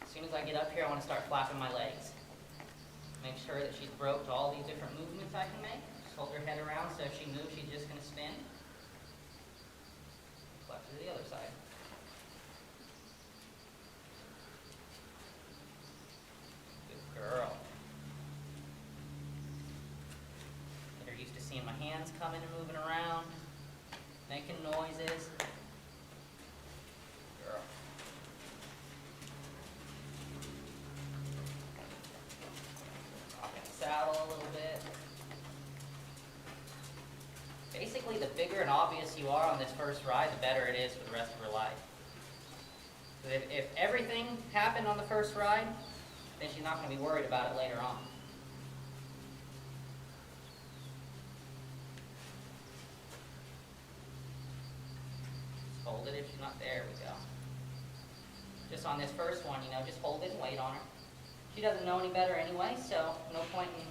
As soon as I get up here, I want to start flapping my legs. Make sure that she's broke to all these different movements I can make. Just hold her head around so if she moves, she's just going to spin. Flap to the other side. Good girl. Get her used to seeing my hands coming and moving around, making noises. Girl. Rocking the saddle a little bit. Basically, the bigger and obvious you are on this first ride, the better it is for the rest of her life. So if everything happened on the first ride, then she's not going to be worried about it later on. Just hold it if she's not there. We go. Just on this first one, just hold it and wait on her. She doesn't know any better anyway, so no point in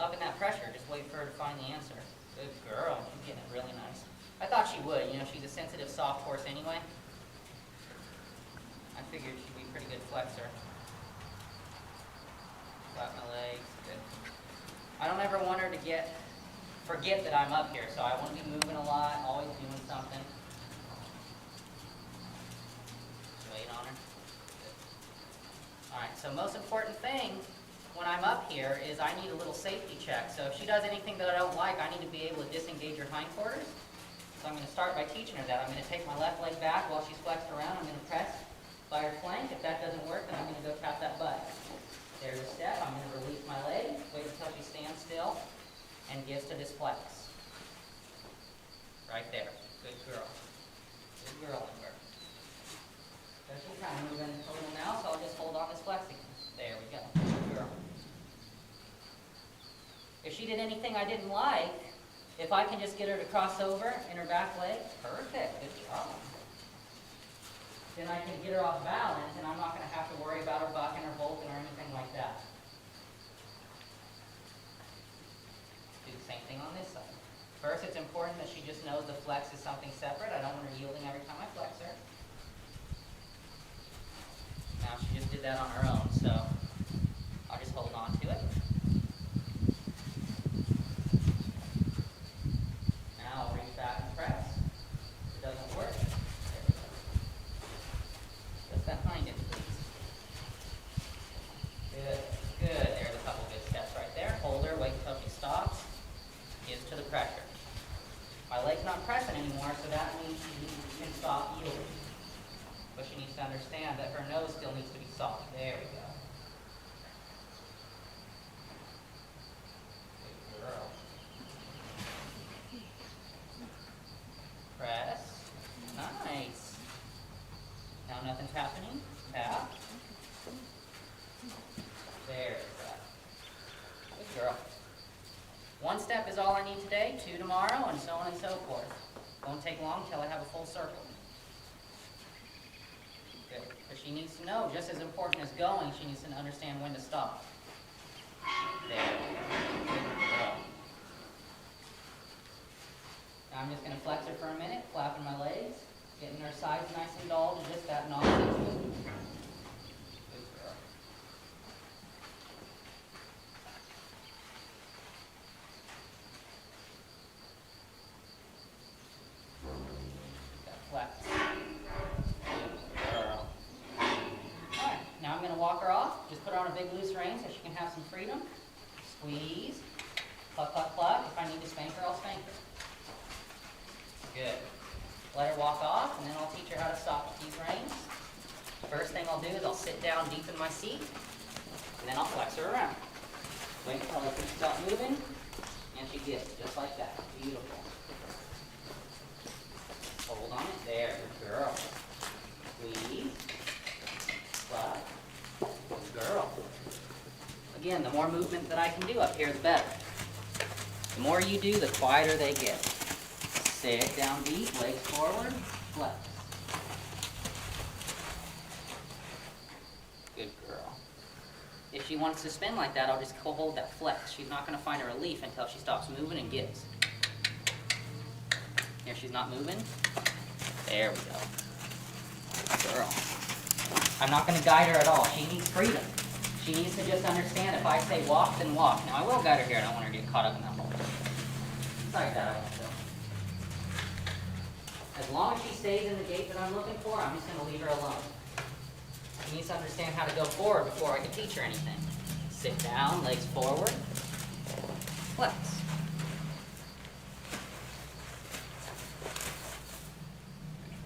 upping that pressure. Just wait for her to find the answer. Good girl. She's getting it really nice. I thought she would. She's a sensitive, soft horse anyway. I figured she'd be a pretty good flexor. Flap my legs. Good. I don't ever want her to forget that I'm up here, so I want to be moving a lot, always doing something. Wait on her. Good. All right, so most important thing when I'm up here is I need a little safety check. So if she does anything that I don't like, I need to be able to disengage her hindquarters. So I'm going to start by teaching her that. I'm going to take my left leg back while she's flexed around. I'm going to press by her flank. If that doesn't work, then I'm going to go tap that butt. There's a step. I'm going to release my leg, wait until she stands still, and gives to this flex. Right there. Good girl. Good girl, Ember. So she's kind of moving a little now, so I'll just hold on this flex again. There we go. Good girl. If she did anything I didn't like, if I can just get her to cross over in her back leg, perfect. Good job. Then I can get her off balance, and I'm not going to have to worry about her bucking or bolting or anything like that. Do the same thing on this side. First, it's important that she just knows the flex is something separate. I don't want her yielding every time I flex her. Now she just did that on her own, so I'll just hold on to it. Now I'll reach back and press. If it doesn't work, there we go. Just behind it, please. Good, good. There's a couple good steps right there. Hold her, wait until she stops. Gives to the pressure. My leg's not pressing anymore, so that means she can stop yielding. But she needs to understand that her nose still needs to be soft. There we go. Good girl. Press. Nice. Now nothing's happening. Tap. There's that. Good girl. One step is all I need today, 2 tomorrow, and so on and so forth. Won't take long till I have a full circle. Good. But she needs to know, just as important as going, she needs to understand when to stop. There. Good girl. Now I'm just going to flex her for a minute, flapping my legs, getting her sides nice and dull to just that nonsense movement. Good girl. Got flex. Walk her off, just put her on a big loose rein so she can have some freedom. Squeeze, cluck, cluck, cluck. If I need to spank her, I'll spank her. Good. Let her walk off, and then I'll teach her how to stop with these reins. First thing I'll do is I'll sit down deep in my seat, and then I'll flex her around. Wait until I can stop moving, and she gets just like that. Beautiful. Hold on it. There, good girl. Squeeze. Cluck. Good girl. Again, the more movement that I can do up here, the better. The more you do, the quieter they get. Sit down deep, legs forward, flex. Good girl. If she wants to spin like that, I'll just hold that flex. She's not going to find a relief until she stops moving and gives. Here, she's not moving. There we go. Good girl. I'm not going to guide her at all. She needs freedom. She needs to just understand if I say walk, then walk. Now I will guide her here. I don't want her to get caught up in that hole. Sorry, Dad, I won't do. As long as she stays in the gait that I'm looking for, I'm just going to leave her alone. She needs to understand how to go forward before I can teach her anything. Sit down, legs forward, flex.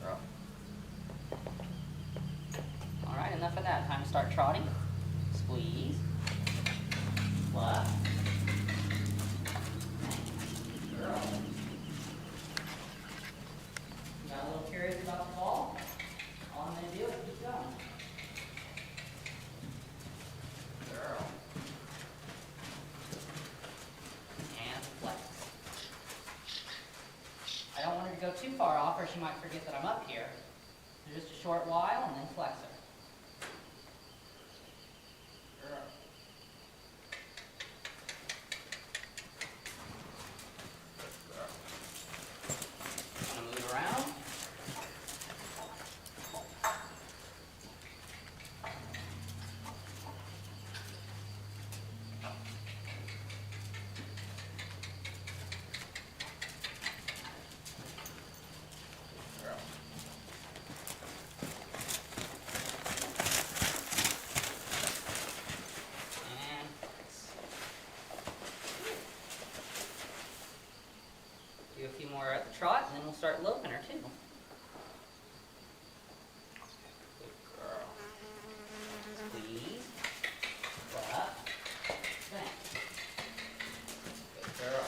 Girl. All right, enough of that. Time to start trotting. Squeeze. Flex. Girl. You got a little curious about the ball? All I'm going to do is keep going. Girl. And flex. I don't want her to go too far off or she might forget that I'm up here. So just a short while and then flex her. Girl. I'm going to move around. Do a few more at the trot, and then we'll start loping her too. Good girl. Squeeze. Up. Bang. Good girl.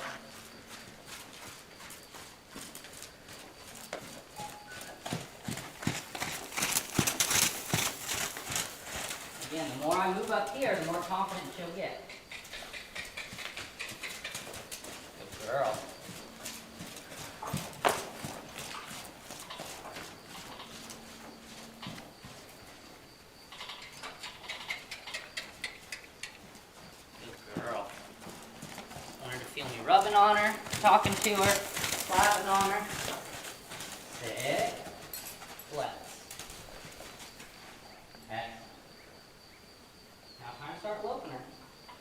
Again, the more I move up here, the more confident she'll get. Good girl. Feel me rubbing on her, talking to her, slapping on her. Sit, flex. Excellent. Now time to start loping her.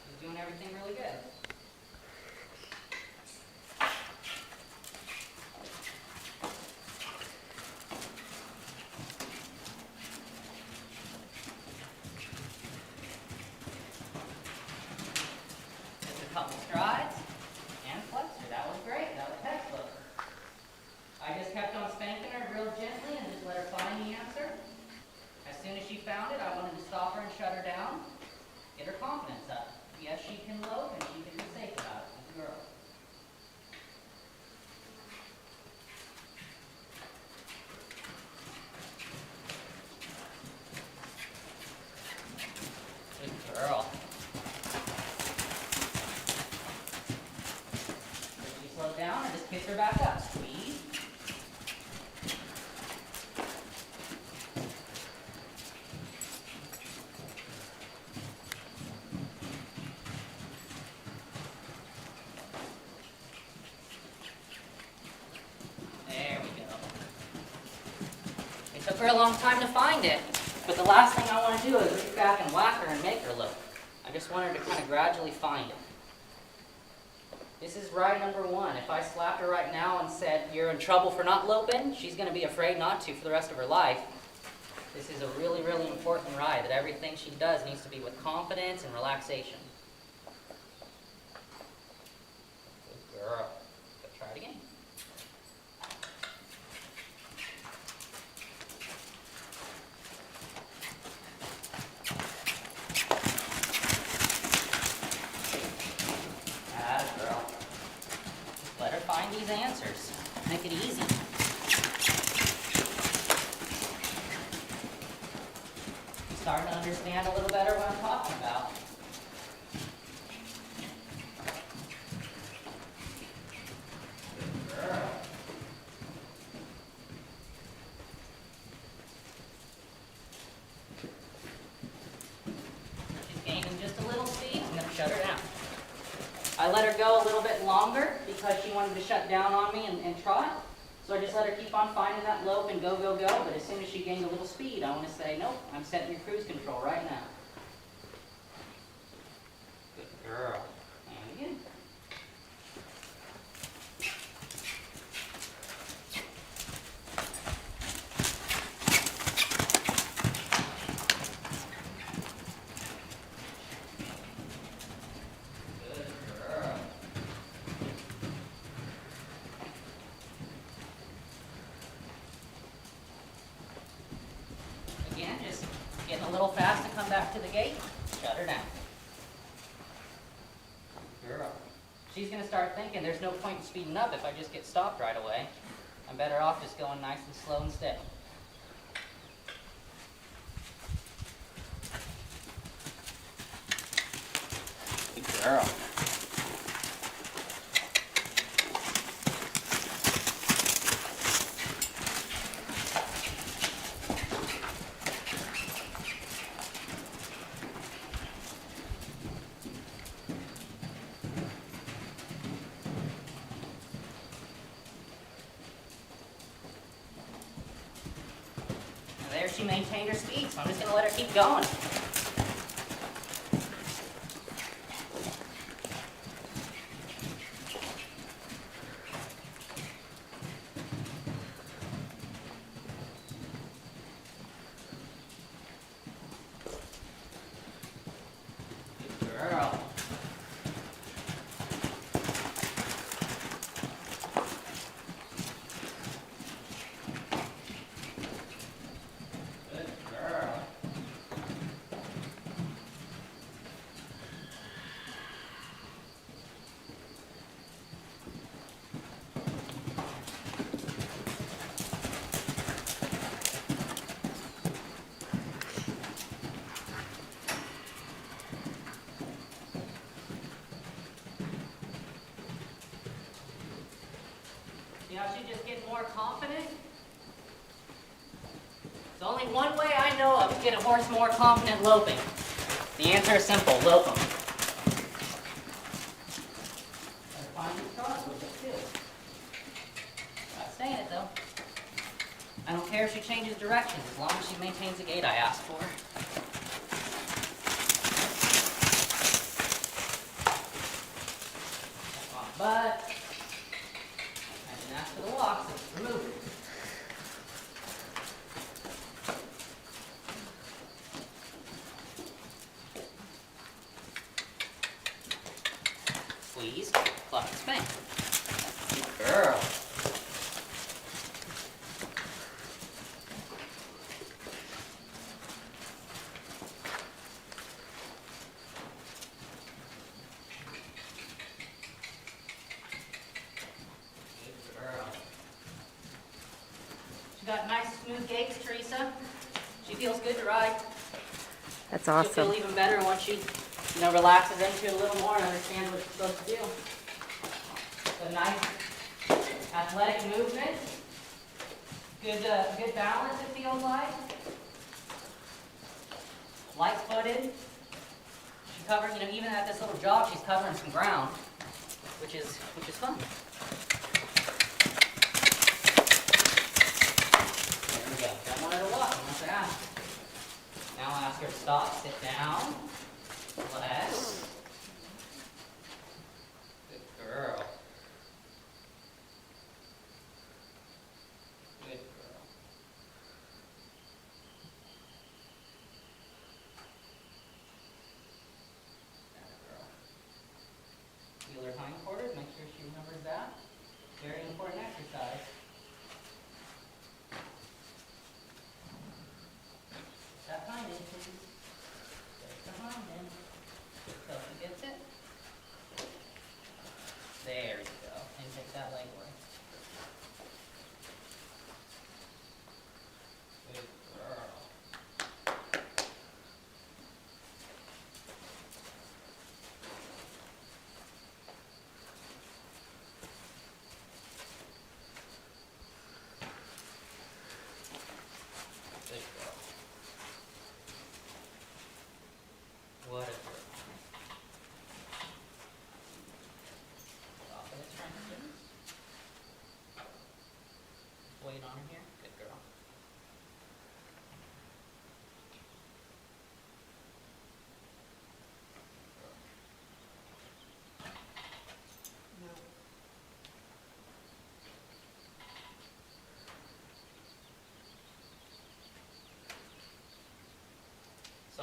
She's doing everything really good. Just a couple strides. That was great. That was textbook. I just kept on spanking her real gently and just let her find the answer. As soon as she found it, I wanted to stop her and shut her down. Get her confidence up. Yes, she can lope and she can be safe about it. Good girl. Good girl. Slow down and just kick her back up. Squeeze. There we go. It took her a long time to find it, but the last thing I want to do is reach back and whack her and make her lope. I just want her to kind of gradually find it. This is ride number one. If I slapped her right now and said, you're in trouble for not loping, she's going to be afraid not to for the rest of her life. This is a really, really important ride, that everything she does needs to be with confidence and relaxation. Good girl. Go try it again. Find these answers. Make it easy. You're starting to understand a little better what I'm talking about. Good girl. She's gaining just a little speed. I'm going to shut her down. I let her go a little bit longer because she wanted to shut down on me and trot. So I just let her keep on finding that lope and go, go, go, but as soon as she gained a little speed, I want to say, nope, I'm setting your cruise control right now. Good girl. And again. Again, just getting a little fast to come back to the gate. Shut her down. Girl. She's going to start thinking there's no point in speeding up if I just get stopped right away. I'm better off just going nice and slow and steady. Good girl. There she maintained her speed, so I'm just going to let her keep going. Good girl. You know, she's just getting more confident. There's only one way I know of to get a horse more confident loping. The answer is simple, lope him. Find his trot with it too. Not saying it though. I don't care if she changes directions as long as she maintains the gait I asked for. Step on butt. I didn't ask for the walk, so remove it. Squeeze, cluck, and spank. Good girl. Good girl. She got nice smooth gaits, Teresa. She feels good to ride. That's She'll awesome. feel even better once she, relaxes into it a little more and understands what she's supposed to do. So nice, athletic movement. Good balance, it feels like. Light-footed. She covered, even at this little jog, she's covering some ground, which is fun. There we go. Don't want her to walk unless I ask her. Now I'll ask her to stop, sit down, relax. Good girl. Good girl. That girl. Feel her hindquarters, make sure she remembers that. Very important exercise. That hind in, please. There's the hind in. So she gets it. There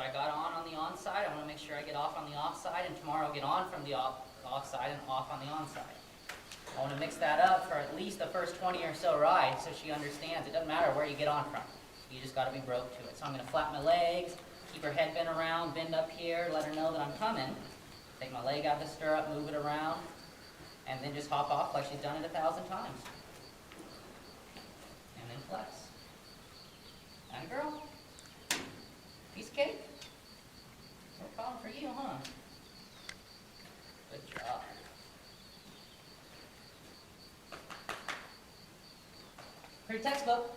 So I got on the on-side. I want to make sure I get off on the off-side, and tomorrow I'll get on from the off-side and off on the on-side. I want to mix that up for at least the first 20 or so rides so she understands it doesn't matter where you get on from. You just got to be broke to it. So I'm going to flap my legs, keep her head bent around, bend up here, let her know that I'm coming. Take my leg out of the stirrup, move it around, and then just hop off like she's done it 1,000 times. And then flex. And girl, piece of cake. No problem for you, huh? Good job. For your textbook.